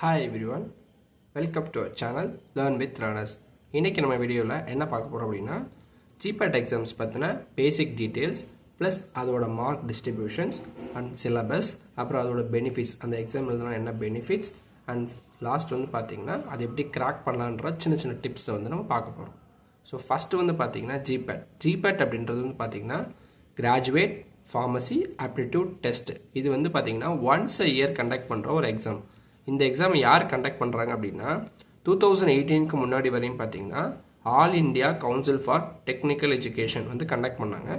Hi everyone, welcome to our channel Learn with Learners. இன்னைக்கு நம்ம வீடியோவில் என்ன பார்க்க போகிறோம் அப்படின்னா GPAT எக்ஸாம்ஸ் பற்றின பேசிக் டீட்டெயில்ஸ் ப்ளஸ் அதோட மார்க் டிஸ்ட்ரிபியூஷன்ஸ் அண்ட் சிலபஸ், அப்புறம் அதோட பெனிஃபிட்ஸ், அந்த எக்ஸாம் எழுதுனா என்ன பெனிஃபிட்ஸ், அண்ட் லாஸ்ட் வந்து பார்த்திங்கன்னா அது எப்படி கிராக் பண்ணலான்ற சின்ன சின்ன டிப்ஸை வந்து நம்ம பார்க்க போகிறோம். ஸோ ஃபஸ்ட்டு வந்து பார்த்திங்கன்னா GPAT அப்படின்றது வந்து பார்த்திங்கன்னா கிராஜுவேட் ஃபார்மசி ஆப்டிடியூட் டெஸ்ட். இது வந்து பார்த்திங்கன்னா ஒன்ஸ் அ இயர் கண்டக்ட் பண்ணுற ஒரு எக்ஸாம். இந்த எக்ஸாம் யார் கண்டக்ட் பண்ணுறாங்க அப்படின்னா 2018க்கு முன்னாடி வரையும் பார்த்தீங்கன்னா all India council for technical education வந்து கண்டக்ட் பண்ணாங்க.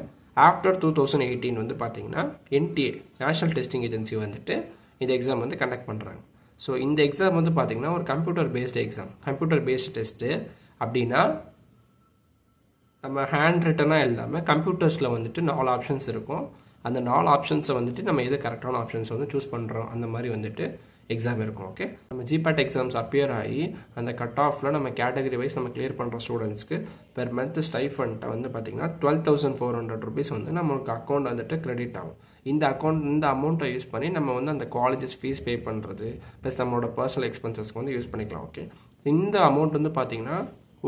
ஆஃப்டர் 2018 வந்து பார்த்தீங்கன்னா NTA நேஷனல் டெஸ்டிங் ஏஜென்சி வந்துட்டு இந்த எக்ஸாம் வந்து கண்டக்ட் பண்ணுறாங்க. ஸோ இந்த எக்ஸாம் வந்து பார்த்தீங்கன்னா ஒரு computer based exam. Computer based test அப்படின்னா நம்ம ஹேண்ட் ரிட்டனாக இல்லாமல் கம்ப்யூட்டர்ஸில் வந்துட்டு 4 ஆப்ஷன்ஸ் இருக்கும். அந்த 4 ஆப்ஷன்ஸை வந்துட்டு நம்ம எது கரெக்டான ஆப்ஷன்ஸை வந்து சூஸ் பண்ணுறோம் அந்த மாதிரி வந்துட்டு எக்ஸாம் இருக்கும். ஓகே, நம்ம GPAT எக்ஸாம்ஸ் அப்பியர் ஆகி அந்த கட் ஆஃபில் நம்ம கேட்டகரி வைஸ் நம்ம கிளியர் பண்ணுற ஸ்டூடெண்ட்ஸ்க்கு பெர் மந்த் ஸ்டைஃபண்ட்டை வந்து பார்த்திங்கன்னா 12,400 rupees வந்து நம்மளுக்கு அக்கௌண்ட் வந்துட்டு கிரெடிட் ஆகும். இந்த அமௌண்ட்டை யூஸ் பண்ணி நம்ம வந்து அந்த காலேஜஸ் ஃபீஸ் பே பண்ணுறது ப்ளஸ் நம்மளோட பர்சனல் எக்ஸ்பென்சஸ்க்கு வந்து யூஸ் பண்ணிக்கலாம். ஓகே, இந்த அமௌண்ட் வந்து பார்த்திங்கன்னா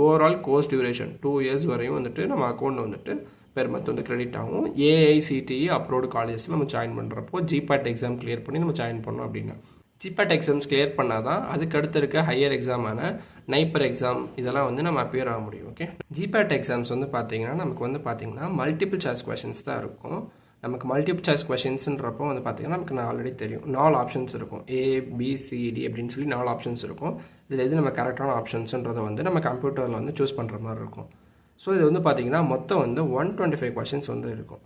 ஓவரால் கோர்ஸ் டியூரேஷன் 2 years வரையும் வந்துட்டு நம்ம அக்கௌண்ட் வந்துட்டு பெர் மந்த் வந்து கிரெடிட் ஆகும். AICTE அப்ரோடு காலேஜஸில் நம்ம ஜாயின் பண்ணுறப்போ GPAT எக்ஸாம் கிளியர் பண்ணி நம்ம ஜாயின் பண்ணோம் அப்படின்னா GPAT எக்ஸாம்ஸ் கிளியர் பண்ணால் தான் அதுக்கு அடுத்து இருக்க ஹையர் எக்ஸாமான நைப்பர் எக்ஸாம் இதெல்லாம் வந்து நம்ம அப்பியர் ஆக முடியும். ஓகே, GPAT எக்ஸாம்ஸ் வந்து பார்த்தீங்கன்னா நமக்கு வந்து பார்த்தீங்கன்னா மல்டிபிள் சாய்ஸ் கொஷின்ஸ் தான் இருக்கும். நமக்கு மல்டிபிள் சாய்ஸ் கொஷின்ஸ்ன்றப்போ வந்து பார்த்தீங்கன்னா நமக்கு நான் ஆல்ரெடி தெரியும் 4 ஆப்ஷன்ஸ் இருக்கும். ABCD அப்படின்னு சொல்லி 4 ஆப்ஷன்ஸ் இருக்கும். இதில் எது நம்ம கரெக்டான ஆப்ஷன்ஸுன்றதை வந்து நம்ம கம்ப்யூட்டரில் வந்து சூஸ் பண்ணுற மாதிரி இருக்கும். ஸோ இது வந்து பார்த்தீங்கன்னா மொத்தம் வந்து 125 கொஷின்ஸ் வந்து இருக்கும்.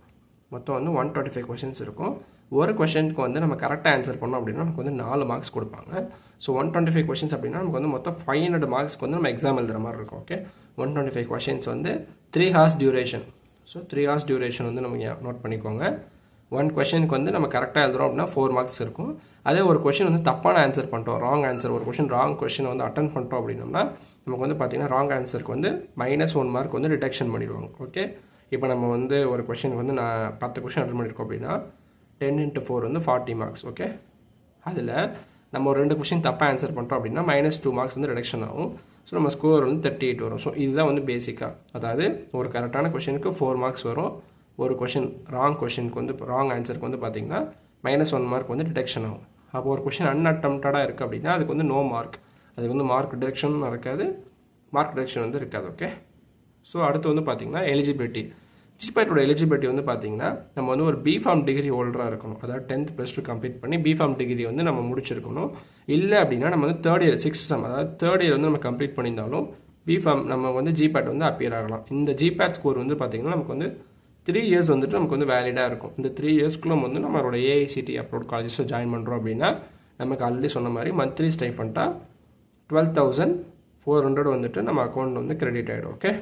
மொத்தம் வந்து 125 கொஷின்ஸ் இருக்கும். ஒரு கொஷனுக்கு வந்து நம்ம கரெக்டாக ஆன்சர் பண்ணோம் அப்படின்னா நமக்கு வந்து 4 மார்க்ஸ் கொடுப்பாங்க. ஸோ 125 கொஷின்ஸ் அப்படின்னா நமக்கு வந்து மொத்தம் 500 மார்க்ஸ்க்கு வந்து நம்ம எக்ஸாம் எழுதுகிற மாதிரி இருக்கும். ஓகே, 125 கொஷின்ஸ் வந்து 3 hours duration. So 3 hours duration வந்து நம்ம நோட் பண்ணிக்கோங்க. 1 கொஷனுக்கு வந்து நம்ம கரெக்டாக எழுதுகிறோம் அப்படின்னா 4 மார்க்ஸ் இருக்கும். அதே ஒரு கொஷின் வந்து தப்பான ஆன்சர் பண்ணிட்டோம், ராங் ஆன்சர், ஒரு ராங் கொஷின் வந்து அட்டன் பண்ணிட்டோம் அப்படின்னோம்னா நமக்கு வந்து பார்த்திங்கன்னா ராங் ஆன்சருக்கு வந்து -1 மார்க் வந்து டிடெக்ஷன் பண்ணிடுவாங்க. ஓகே, இப்போ நம்ம வந்து ஒரு கொஷினுக்கு வந்து நான் 10 கொஷின் அட்டன் பண்ணியிருக்கோம் அப்படின்னா 10 × 4 வந்து 40 மார்க்ஸ். ஓகே, அதில் நம்ம ஒரு 2 கொஷின் தப்பாக ஆன்சர் பண்ணுறோம் அப்படின்னா -2 மார்க்ஸ் வந்து ரிடக்ஷன் ஆகும். ஸோ நம்ம ஸ்கோர் வந்து 38 வரும். ஸோ இதுதான் வந்து பேசிக்காக, அதாவது ஒரு கரெக்டான கொஷினுக்கு 4 மார்க்ஸ் வரும். ஒரு ராங் கொஷினுக்கு வந்து ராங் ஆன்சருக்கு வந்து பார்த்திங்கன்னா -1 மார்க் வந்து டிடெக்ஷன் ஆகும். அப்போ ஒரு கொஷின் அன்அட்டம்ப்டாக இருக்குது அப்படின்னா அதுக்கு வந்து நோ மார்க், அதுக்கு வந்து மார்க் டிடெக்ஷனும் இருக்காது, மார்க் டிடெக்ஷன் வந்து இருக்காது. ஓகே, ஸோ அடுத்து வந்து பார்த்திங்கன்னா எலிஜிபிலிட்டி. GPATோட எலிஜிபிலிட்டி வந்து பார்த்திங்கன்னா நம்ம வந்து ஒரு BPharm டிகிரி ஹோல்டராக இருக்கணும். அதாவது 10th +2 கம்ப்ளீட் பண்ணி BPharm டிகிரி வந்து நம்ம முடிச்சிருக்கணும். இல்லை அப்படின்னா நம்ம வந்து 3rd year 6th sem அதாவது 3rd year வந்து நம்ம கம்ப்ளீட் பண்ணியிருந்தாலும் BPharm நம்ம வந்து GPAT வந்து அப்பியர் ஆகலாம். இந்த GPAT ஸ்கோர் வந்து பார்த்திங்கன்னா நமக்கு வந்து 3 years வந்துட்டு நமக்கு வந்து வேலிடாக இருக்கும். இந்த 3 yearsக்குள்ள வந்து நம்மளோட AICTE அப்ரோட் காலேஜஸில் ஜாயின் பண்ணுறோம் அப்படின்னா நமக்கு ஆல்ரெடி சொன்ன மாதிரி மந்த்லி ஸ்டைஃபண்ட்டாக 12,400 வந்துட்டு நம்ம அக்கௌண்ட் வந்து கிரெடிட் ஆகிடும். ஓகே,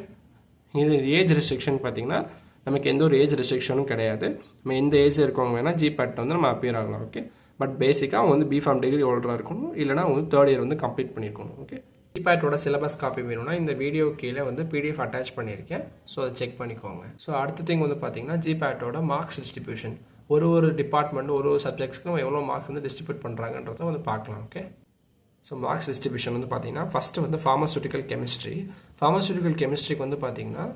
இது ஏஜ் ரெஸ்ட்ரிக்ஷன் பார்த்திங்கன்னா நமக்கு எந்த ஒரு ஏஜ் ரெஸ்ட்ரிக்ஷனும் கிடையாது. நம்ம எந்த ஏஜ் இருக்கவங்க வேணால் GPAT வந்து நம்ம அப்பியர் ஆகலாம். ஓகே, பட் பேசிக்காக அவங்க வந்து BPharm டிகிரி ஹோல்டராக இருக்கணும், இல்லைனா அவங்க 3rd year வந்து கம்ப்ளீட் பண்ணியிருக்கணும். ஓகே, GPATோட சிலபஸ் காப்பி வேணும்னா இந்த வீடியோ கீழே வந்து PDF அட்டாச் பண்ணியிருக்கேன். ஸோ அதை செக் பண்ணிக்கோங்க. ஸோ அடுத்த திங் வந்து பார்த்திங்கன்னா GPATோட மார்க்ஸ் டிஸ்ட்ரிபியூஷன். ஒரு டிபார்ட்மெண்ட் ஒரு சப்ஜெக்ட்ஸ்க்கு நம்ம எவ்வளோ மார்க்ஸ் வந்து டிஸ்ட்ரிபியூட் பண்ணுறாங்கன்றதை வந்து பார்க்கலாம். ஓகே, ஸோ மார்க்ஸ் டிஸ்ட்ரிபியூஷன் வந்து பார்த்திங்கன்னா ஃபஸ்ட்டு வந்து ஃபார்மசூட்டிக்கல் கெமிஸ்ட்ரிக்கு வந்து பார்த்திங்கன்னா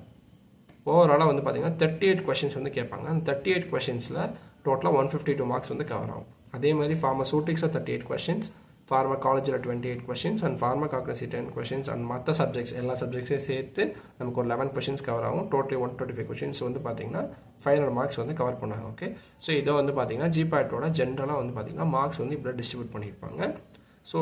ஓவராலாக வந்து பார்த்திங்கன்னா 38 கொஷின்ஸ் வந்து கேட்பாங்க. அந்த 38 கொஷின்ஸில் டோட்டலாக 152 மார்க்ஸ் வந்து கவர் ஆகும். அதே மாதிரி ஃபார்மசூட்டிக்ஸில் 38 கொஷின்ஸ், ஃபார்மகாலஜியில் 28 questions and pharmacognosy 10 questions and மற்ற சப்ஜெக்ட்ஸ் எல்லா சப்ஜெக்ட்ஸையும் சேர்த்து நமக்கு ஒரு 11 கொஷின்ஸ் கவர் ஆகும். டோட்டலி 125 கொஷின்ஸ் வந்து பார்த்திங்கன்னா 500 மார்க்ஸ் வந்து கவர் பண்ணாங்க. ஓகே, ஸோ இதை வந்து பார்த்திங்கன்னா GPATோட ஜென்ரலாக வந்து பார்த்திங்கன்னா மார்க்ஸ் வந்து இப்படி டிஸ்ட்ரிபியூட் பண்ணியிருப்பாங்க. ஸோ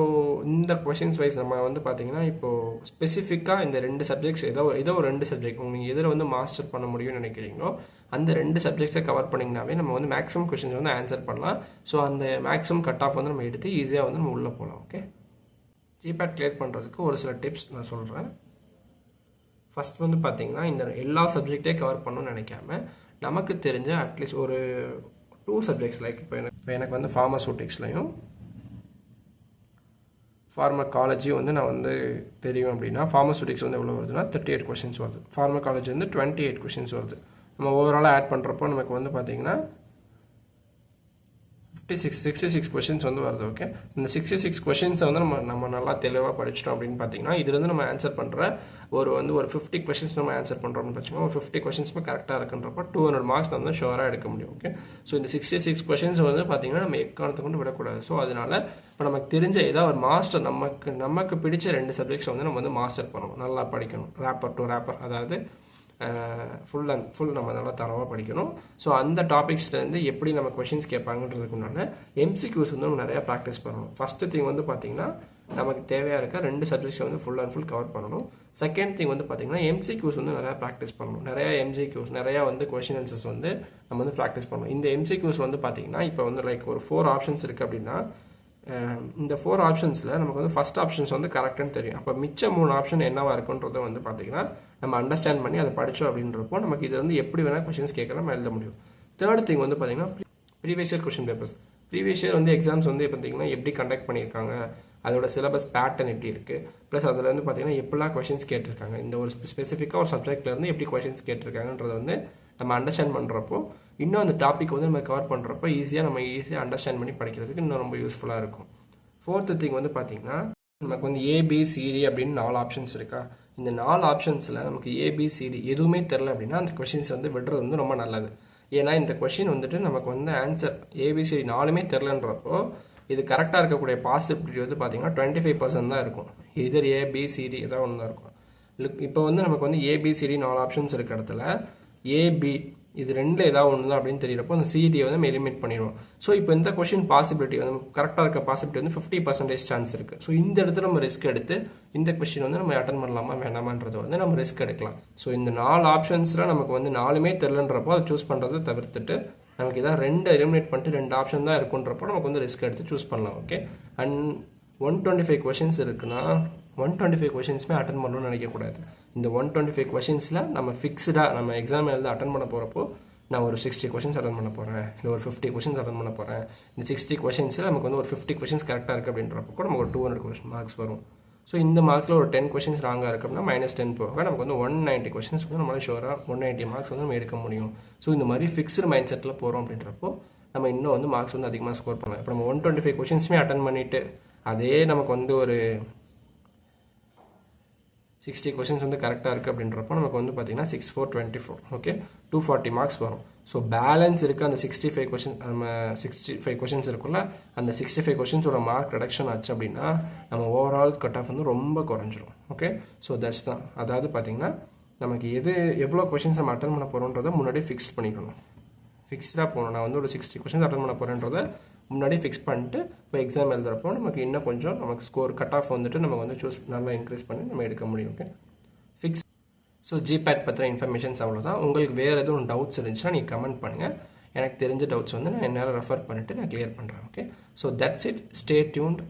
இந்த கொஷின்ஸ் வைஸ் நம்ம வந்து பார்த்திங்கன்னா இப்போது ஸ்பெசிஃபிக்காக இந்த 2 சப்ஜெக்ட்ஸ் ஏதோ ஒரு 2 சப்ஜெக்ட் நீங்கள் எதில் வந்து மாஸ்டர் பண்ண முடியும்னு நினைக்கிறீங்களோ அந்த 2 சப்ஜெக்ட்ஸை கவர் பண்ணிங்கனாவே நம்ம வந்து மேக்ஸிமம் கொஷின்ஸ் வந்து ஆன்சர் பண்ணலாம். ஸோ அந்த மேக்ஸிமம் கட் ஆஃப் வந்து நம்ம எடுத்து ஈஸியாக வந்து நம்ம உள்ளே போகலாம். ஓகே, GPAT கிளியர் பண்ணுறதுக்கு ஒரு சில டிப்ஸ் நான் சொல்கிறேன். ஃபஸ்ட் வந்து பார்த்திங்கன்னா இந்த எல்லா சப்ஜெக்டே கவர் பண்ணணும்னு நினைக்காம நமக்கு தெரிஞ்ச அட்லீஸ்ட் ஒரு 2 சப்ஜெக்ட்ஸ் லைக் இப்போ எனக்கு வந்து ஃபார்மசூட்டிக்ஸ்லையும் ஃபார்மகாலஜி வந்து நான் வந்து தெரியும் அப்படின்னா ஃபார்மசூட்டிக்ஸ் வந்து எவ்வளோ வருதுன்னா 38 கொஷின்ஸ் வருது. ஃபார்மகாலஜி வந்து 28 கொஷின்ஸ் வருது. நம்ம ஓவராலாக ஆட் பண்ணுறப்போ நமக்கு வந்து பார்த்திங்கன்னா 66 கொஷின்ஸ் வந்து வருது. ஓகே, இந்த 66 கொஷின்ஸை வந்து நம்ம நல்லா தெளிவாக படிச்சிட்டோம் அப்படின்னு பார்த்தீங்கன்னா, இதுலேருந்து நம்ம ஆன்சர் பண்ணுற ஒரு 50 கொஷின்ஸ் நம்ம ஆன்சர் பண்ணுறோம்னு வச்சுக்கோங்க. ஒரு 50 கொஷின்ஸுமே கரெக்டாக இருக்குன்றப்போ 200 மார்க்ஸ் வந்து ஷோராக எடுக்க முடியும். ஓகே, ஸோ இந்த 66 கொஷின்ஸ் வந்து பார்த்தீங்கன்னா நம்ம எக்காரணத்தை கொண்டு விடக்கூடாது. ஸோ அதனால இப்போ நமக்கு தெரிஞ்ச ஏதாவது ஒரு மாஸ்டர் நமக்கு பிடிச்ச 2 சப்ஜெக்ட்ஸ் வந்து நம்ம வந்து மாஸ்டர் பண்ணணும், நல்லா படிக்கணும். ரேப்பர் டு ரேப்பர், அதாவது ஃபுல் அண்ட் ஃபுல் நம்ம நல்லா தரவாக படிக்கணும். ஸோ அந்த டாபிக்ஸ்லேருந்து எப்படி நம்ம கொஷின்ஸ் கேட்பாங்கன்றதுக்கு முன்னாடி எம்சிக்யூஸ் வந்து நம்ம நிறையா ப்ராக்டிஸ் பண்ணணும். ஃபஸ்ட்டு திங் வந்து பார்த்திங்கன்னா நமக்கு தேவையாக இருக்க 2 சப்ஜெக்ட்ஸ் வந்து ஃபுல் அண்ட் ஃபுல் கவர் பண்ணணும். செகண்ட் திங் வந்து பார்த்திங்கன்னா எம்சிக்யூஸ் வந்து நிறையா ப்ராக்டிஸ் பண்ணணும். நிறையா எம்சிக்யூஸ், நிறையா வந்து கொஷின் ஆன்சர்ஸ் வந்து நம்ம வந்து ப்ராக்டிஸ் பண்ணணும். இந்த எம்சிக்யூஸ் வந்து பார்த்திங்கன்னா இப்போ வந்து லைக் ஒரு 4 ஆப்ஷன்ஸ் இருக்குது அப்படின்னா, இந்த 4 ஆப்ஷன்ஸில் நமக்கு வந்து ஃபஸ்ட் ஆப்ஷன்ஸ் வந்து கரெக்டுன்னு தெரியும். அப்போ மிச்ச 3 ஆப்ஷன் என்னவா இருக்குன்றதை வந்து பார்த்திங்கன்னா நம்ம அண்டர்ஸ்டாண்ட் பண்ணி அதை படித்தோம் அப்படின்றப்போ நமக்கு இது வந்து எப்படி வேணால் கொஷின்ஸ் கேட்க நம்ம எழுத முடியும். தேர்ட் திங் வந்து பார்த்திங்கன்னா previous year question papers. Previous year வந்து எக்ஸாம்ஸ் வந்து பார்த்திங்கன்னா எப்படி கண்டக்ட் பண்ணியிருக்காங்க, அதோட சிலபஸ் பேட்டர்ன் எப்படி இருக்குது, ப்ளஸ் அதில் வந்து பார்த்திங்கன்னா எப்படிலாம் கொஷின்ஸ் கேட்டிருக்காங்க, இந்த ஒரு ஸ்பெசிஃபிக்காக ஒரு சப்ஜெக்ட்லேருந்து எப்படி கொஷின்ஸ் கேட்டிருக்காங்கன்றதை வந்து நம்ம அண்டர்ஸ்டாண்ட் பண்ணுறப்போ இன்னும் அந்த டாபிக் வந்து நம்ம கவர் பண்ணுறப்போ ஈஸியாக அண்டர்ஸ்டாண்ட் பண்ணி படிக்கிறதுக்கு இன்னும் ரொம்ப யூஸ்ஃபுல்லாக இருக்கும். ஃபோர்த்து திங் வந்து பார்த்திங்கன்னா நமக்கு வந்து ஏபிசிடி அப்படின்னு 4 ஆப்ஷன்ஸ் இருக்கா. இந்த 4 ஆப்ஷன்ஸில் நமக்கு ஏபிசிடி எதுவுமே தெரில அப்படின்னா அந்த கொஷின்ஸ் வந்து விடுறது வந்து ரொம்ப நல்லது. ஏன்னா இந்த கொஷின் வந்துட்டு நமக்கு வந்து ஆன்சர் ஏபிசிடி 4மே தெரிலன்றப்போ இது கரெக்டாக இருக்கக்கூடிய பாசிபிலிட்டி வந்து பார்த்திங்கன்னா 25% தான் இருக்கும். இதர் ஏபிசிடி ஏதாவது ஒன்று தான் இருக்கும். இப்போ வந்து நமக்கு வந்து ஏபிசிடி 4 ஆப்ஷன்ஸ் இருக்க இடத்துல ஏபி இது 2ல் ஏதாவது ஒன்று தான் அப்படின்னு தெரியறப்போ அந்த சிடியை வந்து நம்ம எலிமினேட் பண்ணிடுவோம். ஸோ இப்போ இந்த கொஷின் பாசிபிலிட்டி வந்து கரெக்டாக இருக்க பாசிபிலிட்டி வந்து 50% சான்ஸ் இருக்குது. ஸோ இந்த இடத்துல நம்ம ரிஸ்க் எடுத்து இந்த கொஷின் வந்து நம்ம அட்டன் பண்ணலாமா வேணாமான்றதை வந்து நம்ம ரிஸ்க் எடுக்கலாம். ஸோ இந்த 4 ஆப்ஷன்ஸில் நமக்கு வந்து 4மே தெரிலன்றப்போ அதை சூஸ் பண்ணுறதை தவிர்த்துட்டு நமக்கு இதான் 2 எலிமினேட் பண்ணிட்டு 2 ஆப்ஷன் தான் இருக்குன்றப்போ நமக்கு வந்து ரிஸ்க் எடுத்து சூஸ் பண்ணலாம். ஓகே, அண்ட் 125 கொஷின்ஸ் இருக்குன்னா 125 கொஷின்ஸுமே அட்டன் பண்ணணும்னு நினைக்கக்கூடாது. இந்த 125 கொஷின்ஸில் நம்ம ஃபிக்ஸ்டாக நம்ம எக்ஸாம் எழுத அட்டன் பண்ண போகிறப்போ நான் ஒரு 60 கொஷின்ஸ் அட்டன் பண்ண போகிறேன், இல்லை ஒரு 50 கொஷின்ஸ் அட்டன் பண்ண போகிறேன். இந்த 60 கொஷின்ஸில் நமக்கு வந்து ஒரு 50 கொஷின்ஸ் கரெக்டாக இருக்குது அப்படின்றப்போ கூட நமக்கு ஒரு 200 மார்க்ஸ் வரும். ஸோ இந்த மார்க்கில் ஒரு 10 கொஷின்ஸ் ராங்காக இருக்குது அப்படின்னா -10 போக நமக்கு வந்து 190 கொஷின்ஸ் வந்து நம்மளால் ஷோராக 190 மார்க்ஸ் வந்து நம்ம எடுக்க முடியும். ஸோ இந்த மாதிரி ஃபிக்ஸ்டு மைண்ட் செட்டில் போகிறோம் அப்படின்றப்போ நம்ம இன்னும் வந்து மார்க்ஸ் வந்து அதிகமாக ஸ்கோர் பண்ணலாம். இப்போ நம்ம 125 கொஷின்ஸுமே அட்டன் பண்ணிவிட்டு அதே நமக்கு வந்து ஒரு 60 கொஷின்ஸ் வந்து கரெக்டாக இருக்குது அப்படின்றப்போ நமக்கு வந்து பார்த்திங்கன்னா 6 4 24 ஓகே 240 மார்க்ஸ் வரும். ஸோ பேலன்ஸ் இருக்குது அந்த 65 கொஷின், நம்ம 65 கொஷின்ஸ் இருக்குல்ல, அந்த 65 கொஷின்ஸோட மார்க் ரிடக்ஷன் ஆச்சு அப்படின்னா நம்ம ஓவரால் கட் ஆஃப் வந்து ரொம்ப குறைஞ்சிரும். ஓகே, ஸோ தட்ஸ் தான். அதாவது பார்த்திங்கன்னா நமக்கு எவ்வளோ கொஷின்ஸ் நம்ம அட்டன் பண்ண போகிறோன்றதை முன்னாடி ஃபிக்ஸ் பண்ணிக்கணும். ஃபிக்ஸ்டாக போகணும். நான் வந்து ஒரு 60 கொஷின்ஸ் அட்டன் பண்ண போகிறேன்றதை முன்னாடி ஃபிக்ஸ் பண்ணிட்டு இப்போ எக்ஸாம் எழுதுறப்போ நமக்கு இன்னும் கொஞ்சம் நமக்கு ஸ்கோர் கட் ஆஃப் வந்துட்டு நம்ம வந்து சூஸ் நல்லா இன்க்ரீஸ் பண்ணி நம்ம எடுக்க முடியும். Okay, fix. ஸோ ஜிபேட் பற்றின இன்ஃபர்மேஷன்ஸ் அவ்வளோதான். உங்களுக்கு வேறு எதுவும் டவுட்ஸ் இருந்துச்சுன்னா நீங்கள் கமெண்ட் பண்ணுங்கள். எனக்கு தெரிஞ்ச டவுட்ஸ் வந்து நான் என்னால் ரெஃபர் பண்ணிவிட்டு நான் கிளியர் பண்ணுறேன். Okay, so that's it. Stay tuned.